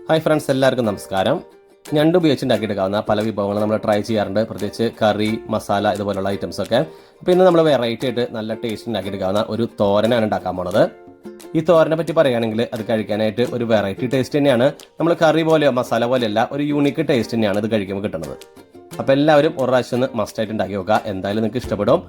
Hi friends, എല്ലാവർക്കും നമസ്കാരം. ഞണ്ട് ഉപയോഗിച്ചുണ്ടാക്കിയെടുക്കാവുന്ന പല വിഭവങ്ങളും നമ്മൾ ട്രൈ ചെയ്യാറുണ്ട്, പ്രത്യേകിച്ച് കറി, മസാല ഇതുപോലുള്ള ഐറ്റംസ് ഒക്കെ. അപ്പോൾ ഇന്ന് നമ്മൾ വെറൈറ്റി ആയിട്ട് നല്ല ടേസ്റ്റ് ഉണ്ടാക്കിയെടുക്കാവുന്ന ഒരു തോരനാണ് ഉണ്ടാക്കാൻ പോണത്. ഈ തോരനെ പറ്റി പറയുകയാണെങ്കിൽ അത് കഴിക്കാനായിട്ട് ഒരു വെറൈറ്റി ടേസ്റ്റ് തന്നെയാണ്. നമ്മൾ കറി പോലെയോ മസാല പോലെയല്ല, ഒരു യൂണിക്ക് ടേസ്റ്റ് തന്നെയാണ് ഇത് കഴിക്കുമ്പോൾ കിട്ടുന്നത്. അപ്പോൾ എല്ലാവരും ഒരു പ്രാവശ്യം ഒന്ന് മസ്റ്റായിട്ട് ഉണ്ടാക്കി നോക്കുക, എന്തായാലും നിങ്ങൾക്ക് ഇഷ്ടപ്പെടും.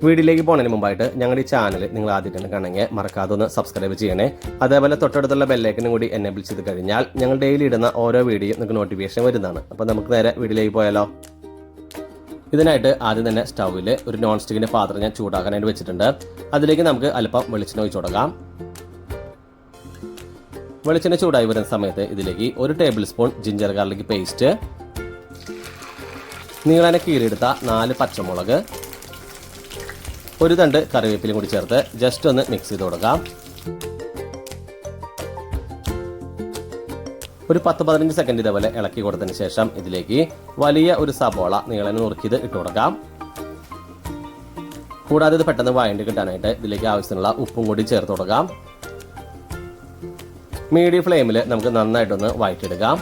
വീഡിയോയിലേക്ക് പോകുന്നതിന് മുമ്പായിട്ട് ഞങ്ങളുടെ ഈ ചാനൽ നിങ്ങൾ ആദ്യമായിട്ട് കാണണമെങ്കിൽ മറക്കാതെ ഒന്ന് സബ്സ്ക്രൈബ് ചെയ്യണേ. അതേപോലെ തൊട്ടടുത്തുള്ള ബെല്ലൈക്കനും കൂടി എനേബിൾ ചെയ്ത് കഴിഞ്ഞാൽ ഞങ്ങൾ ഡെയിലി ഇടുന്ന ഓരോ വീഡിയോ നിങ്ങൾക്ക് നോട്ടിഫിക്കേഷൻ വരുന്നതാണ്. അപ്പോൾ നമുക്ക് നേരെ വീഡിയോയിലേക്ക് പോയാലോ. ഇതിനായിട്ട് ആദ്യം തന്നെ സ്റ്റൗവിൽ ഒരു നോൺ സ്റ്റിക്കിൻ്റെ പാത്രം ഞാൻ ചൂടാക്കാനായിട്ട് വെച്ചിട്ടുണ്ട്. അതിലേക്ക് നമുക്ക് അല്പം വെളിച്ചെണ്ണ ഒഴിച്ചു കൊടുക്കാം. വെളിച്ചെണ്ണ ചൂടായി വരുന്ന സമയത്ത് ഇതിലേക്ക് 1 table spoon ginger garlic paste, നീളനെ കീറിയെടുത്ത 4 പച്ചമുളക്, 1 തണ്ട് കറിവേപ്പിലും കൂടി ചേർത്ത് ജസ്റ്റ് ഒന്ന് മിക്സ് ചെയ്ത് കൊടുക്കാം. ഒരു 10-15 സെക്കൻഡ് ഇതേപോലെ ഇളക്കി കൊടുത്തതിന് ശേഷം ഇതിലേക്ക് വലിയ ഒരു സബോള നീളനെ നുറുക്കിയത് ഇട്ട് കൊടുക്കാം. കൂടാതെ ഇത് പെട്ടെന്ന് വഴണ്ടി കിട്ടാനായിട്ട് ഇതിലേക്ക് ആവശ്യത്തിനുള്ള ഉപ്പും കൂടി ചേർത്ത് കൊടുക്കാം. മീഡിയം ഫ്ലെയിമിൽ നമുക്ക് നന്നായിട്ടൊന്ന് വഴറ്റിയെടുക്കാം.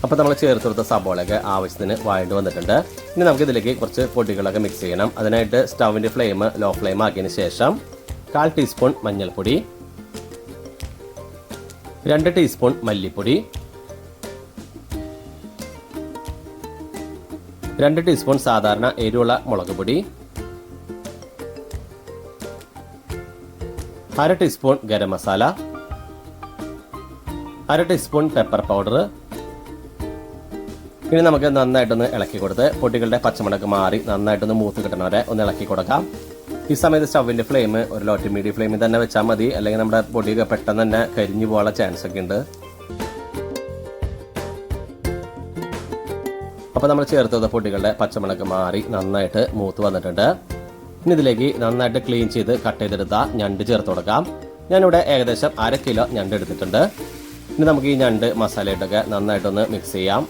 അപ്പോൾ നമ്മൾ ചേർത്ത് കൊടുത്ത സബോളയൊക്കെ ആവശ്യത്തിന് വഴണ്ട് വന്നിട്ടുണ്ട്. ഇനി നമുക്ക് ഇതിലേക്ക് കുറച്ച് പൊടികളൊക്കെ മിക്സ് ചെയ്യണം. അതിനായിട്ട് സ്റ്റൗവിൻ്റെ ഫ്ലെയിം ലോ ഫ്ലെയിം ആക്കിയതിന് ശേഷം 1/4 ടീസ്പൂൺ മഞ്ഞൾപ്പൊടി, 2 ടീസ്പൂൺ മല്ലിപ്പൊടി, 2 ടീസ്പൂൺ സാധാരണ എരിവുള്ള മുളക് പൊടി, 1/2 teaspoon garam masala, 1/2 teaspoon pepper powder. ഇനി നമുക്ക് നന്നായിട്ടൊന്ന് ഇളക്കി കൊടുത്ത് പൊടികളുടെ പച്ചമണക്ക് മാറി നന്നായിട്ടൊന്ന് മൂത്ത് കിട്ടണവരെ ഒന്ന് ഇളക്കി കൊടുക്കാം. ഈ സമയത്ത് സ്റ്റൗവിൻ്റെ ഫ്ലെയിം ഒരു ലോ ടു മീഡിയം ഫ്ലെയിമിൽ തന്നെ വെച്ചാൽ മതി, അല്ലെങ്കിൽ നമ്മുടെ പൊടിയൊക്കെ പെട്ടെന്ന് തന്നെ കരിഞ്ഞു പോകാനുള്ള ചാൻസ് ഒക്കെ ഉണ്ട്. അപ്പോൾ നമ്മൾ ചേർത്തത് പൊടികളുടെ പച്ചമണക്ക് മാറി നന്നായിട്ട് മൂത്ത് വന്നിട്ടുണ്ട്. ഇനി ഇതിലേക്ക് നന്നായിട്ട് ക്ലീൻ ചെയ്ത് കട്ട് ചെയ്തെടുത്ത ഞണ്ട് ചേർത്ത് കൊടുക്കാം. ഞാനിവിടെ ഏകദേശം 1/2 കിലോ ഞണ്ട് എടുത്തിട്ടുണ്ട്. ഇനി നമുക്ക് ഈ ഞണ്ട് മസാലയിട്ടൊക്കെ നന്നായിട്ടൊന്ന് മിക്സ് ചെയ്യാം.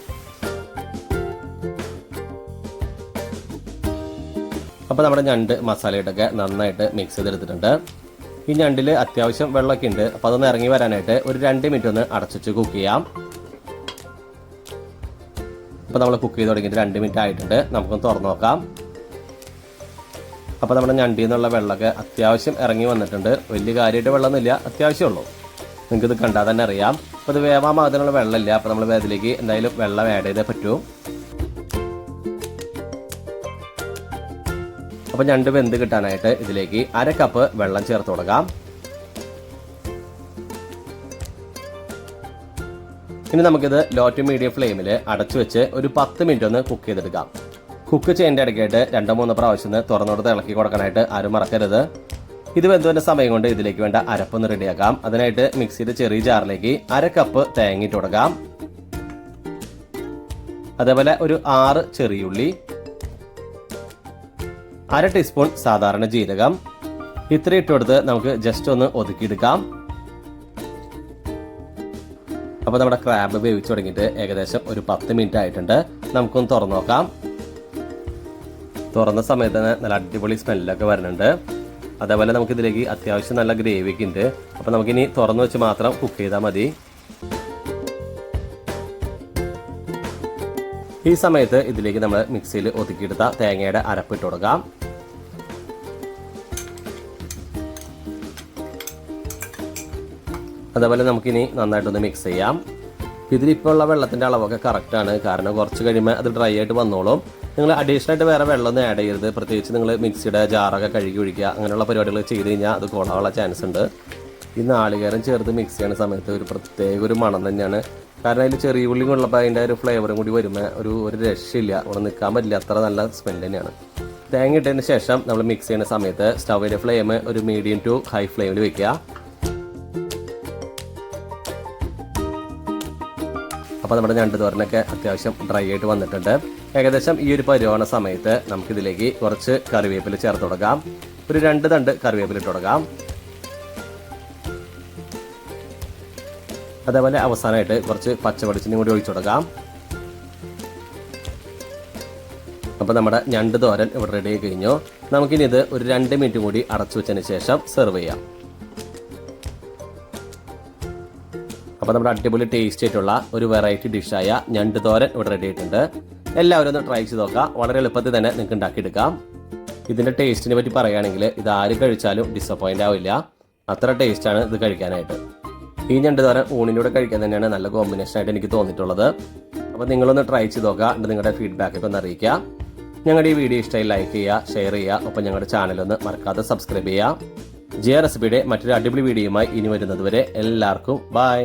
അപ്പോൾ നമ്മുടെ ഞണ്ട് മസാലയിട്ടൊക്കെ നന്നായിട്ട് മിക്സ് ചെയ്തെടുത്തിട്ടുണ്ട്. ഈ ഞണ്ടിൽ അത്യാവശ്യം വെള്ളമൊക്കെ ഉണ്ട്. അപ്പോൾ അതൊന്ന് ഇറങ്ങി വരാനായിട്ട് ഒരു 2 മിനിറ്റ് ഒന്ന് അടച്ചുവെച്ച് കുക്ക് ചെയ്യാം. അപ്പോൾ നമ്മൾ കുക്ക് ചെയ്ത് തുടങ്ങിയിട്ട് 2 മിനിറ്റ് ആയിട്ടുണ്ട്. നമുക്കൊന്ന് തുറന്നു നോക്കാം. അപ്പോൾ നമ്മുടെ ഞണ്ടിൽ നിന്നുള്ള വെള്ളമൊക്കെ അത്യാവശ്യം ഇറങ്ങി വന്നിട്ടുണ്ട്. വലിയ കാര്യമായിട്ട് വെള്ളമൊന്നുമില്ല, അത്യാവശ്യമുള്ളൂ. നിങ്ങൾക്കിത് കണ്ടാൽ തന്നെ അറിയാം. അപ്പോൾ ഇത് വേവാൻ പാകത്തിനുള്ള വെള്ളമില്ല. അപ്പോൾ നമ്മൾ അതിലേക്ക് എന്തായാലും വെള്ളം ആഡ് ചെയ്തേ പറ്റൂ. അപ്പോൾ ഞണ്ട് വെന്ത് കിട്ടാനായിട്ട് ഇതിലേക്ക് 1/2 കപ്പ് വെള്ളം ചേർത്ത് കൊടുക്കാം. ഇനി നമുക്കിത് ലോ ടു മീഡിയം ഫ്ലെയിമിൽ അടച്ചു വെച്ച് ഒരു 10 മിനിറ്റ് ഒന്ന് കുക്ക് ചെയ്തെടുക്കാം. കുക്ക് ചെയ്യേണ്ട ഇടയ്ക്കായിട്ട് 2-3 പ്രാവശ്യം തുറന്നോടത്ത് ഇളക്കി കൊടുക്കാനായിട്ട് ആരും മറക്കരുത്. ഇത് വെന്തുവിൻ്റെ സമയം കൊണ്ട് ഇതിലേക്ക് വേണ്ട അരപ്പൊന്ന് റെഡിയാക്കാം. അതിനായിട്ട് മിക്സിയുടെ ചെറിയ ജാറിലേക്ക് 1/2 കപ്പ് തേങ്ങ ഇട്ട് കൊടുക്കാം. അതേപോലെ ഒരു 6 ചെറിയുള്ളി, 1/2 ടീസ്പൂൺ സാധാരണ ജീരകം, ഇത്ര ഇട്ട് കൊടുത്ത് നമുക്ക് ജസ്റ്റ് ഒന്ന് ഒതുക്കിയെടുക്കാം. അപ്പോൾ നമ്മുടെ ക്രാബ് വേവിച്ച് തുടങ്ങിയിട്ട് ഏകദേശം ഒരു 10 മിനിറ്റ് ആയിട്ടുണ്ട്. നമുക്കൊന്ന് തുറന്നു നോക്കാം. തുറന്ന സമയത്ത് തന്നെ നല്ല അടിപൊളി സ്മെല്ലൊക്കെ വരുന്നുണ്ട്. അതേപോലെ നമുക്കിതിലേക്ക് അത്യാവശ്യം നല്ല ഗ്രേവിയൊക്കെ ഉണ്ട്. അപ്പോൾ നമുക്കിനി തുറന്നു വെച്ച് മാത്രം കുക്ക് ചെയ്താൽ മതി. ഈ സമയത്ത് ഇതിലേക്ക് നമ്മൾ മിക്സിയിൽ ഒതുക്കിയെടുത്ത തേങ്ങയുടെ അരപ്പിട്ട് കൊടുക്കാം. അതേപോലെ നമുക്കിനി നന്നായിട്ടൊന്ന് മിക്സ് ചെയ്യാം. ഇതിലിപ്പോൾ ഉള്ള വെള്ളത്തിൻ്റെ അളവൊക്കെ കറക്റ്റാണ്, കാരണം കുറച്ച് കഴിയുമ്പോൾ അത് ഡ്രൈ ആയിട്ട് വന്നോളും. നിങ്ങൾ അഡീഷണൽ ആയിട്ട് വേറെ വെള്ളമൊന്നും ആഡ് ചെയ്യരുത്. പ്രത്യേകിച്ച് നിങ്ങൾ മിക്സിയുടെ ജാറൊക്കെ കഴുകി ഒഴിക്കുക, അങ്ങനെയുള്ള പരിപാടികൾ ചെയ്ത് കഴിഞ്ഞാൽ അത് കൊളാനുള്ള ചാൻസ് ഉണ്ട്. ഈ നാളികേരം ചേർത്ത് മിക്സ് ചെയ്യുന്ന സമയത്ത് ഒരു പ്രത്യേക ഒരു മണം തന്നെയാണ്. കാരണം അതിൽ ചെറിയ ഉള്ളി കൊള്ളപ്പോൾ അതിൻ്റെ ഒരു ഫ്ലേവറും കൂടി വരുമ്പോൾ ഒരു രക്ഷയില്ല, അവിടെ നിൽക്കാൻ പറ്റില്ല, അത്ര നല്ല സ്മെല്ല് തന്നെയാണ്. തേങ്ങ ഇട്ടതിന് ശേഷം നമ്മൾ മിക്സ് ചെയ്യുന്ന സമയത്ത് സ്റ്റൗവിൻ്റെ ഫ്ലെയിം ഒരു മീഡിയം ടു ഹൈ ഫ്ലെയിമിൽ വെക്കുക. അപ്പോൾ നമ്മുടെ ഞണ്ട് തോരനൊക്കെ അത്യാവശ്യം ഡ്രൈ ആയിട്ട് വന്നിട്ടുണ്ട്. ഏകദേശം ഈ ഒരു പരുവാണ സമയത്ത് നമുക്കിതിലേക്ക് കുറച്ച് കറിവേപ്പില ചേർത്ത് കൊടുക്കാം. ഒരു 2 തണ്ട് കറിവേപ്പില ഇട്ട് കൊടുക്കാം. അതേപോലെ അവസാനമായിട്ട് കുറച്ച് പച്ചവെളിച്ചെണ്ണയും കൂടി ഒഴിച്ചു കൊടുക്കാം. അപ്പോൾ നമ്മുടെ ഞണ്ട് തോരൻ ഇവിടെ റെഡി ആയി കഴിഞ്ഞു. നമുക്കിനി ഇത് ഒരു 2 മിനിറ്റ് കൂടി അടച്ചു വെച്ചതിന് ശേഷം സെർവ് ചെയ്യാം. അപ്പോൾ നമ്മുടെ അടിപൊളി ടേസ്റ്റ് ആയിട്ടുള്ള ഒരു വെറൈറ്റി ഡിഷായ ഞണ്ട് തോരൻ ഇവിടെ റെഡി ആയിട്ടുണ്ട്. എല്ലാവരും ഒന്ന് ട്രൈ ചെയ്ത് നോക്കാം. വളരെ എളുപ്പത്തിൽ തന്നെ നിങ്ങൾക്ക് ഉണ്ടാക്കിയെടുക്കാം. ഇതിൻ്റെ ടേസ്റ്റിനെ പറ്റി പറയുകയാണെങ്കിൽ ഇത് ആര് കഴിച്ചാലും ഡിസപ്പോയിൻ്റ് ആവില്ല. അത്ര ടേസ്റ്റാണ് ഇത് കഴിക്കാനായിട്ട്. ഈ ഞണ്ട് തോരൻ ഊണിനൂടെ കഴിക്കാൻ തന്നെയാണ് നല്ല കോമ്പിനേഷനായിട്ട് എനിക്ക് തോന്നിയിട്ടുള്ളത്. അപ്പോൾ നിങ്ങളൊന്ന് ട്രൈ ചെയ്ത് നോക്കുക. എന്നിട്ട് നിങ്ങളുടെ ഫീഡ്ബാക്ക് ഒന്ന് അറിയിക്കുക. ഞങ്ങളുടെ ഈ വീഡിയോ ഇഷ്ടമായി ലൈക്ക് ചെയ്യുക, ഷെയർ ചെയ്യുക. ഒപ്പം ഞങ്ങളുടെ ചാനലൊന്ന് മറക്കാതെ സബ്സ്ക്രൈബ് ചെയ്യുക. ജിയ റെസിപ്പിയുടെ മറ്റൊരു അടിപൊളി വീഡിയോയുമായി ഇനി വരുന്നത് വരെ എല്ലാവർക്കും ബൈ.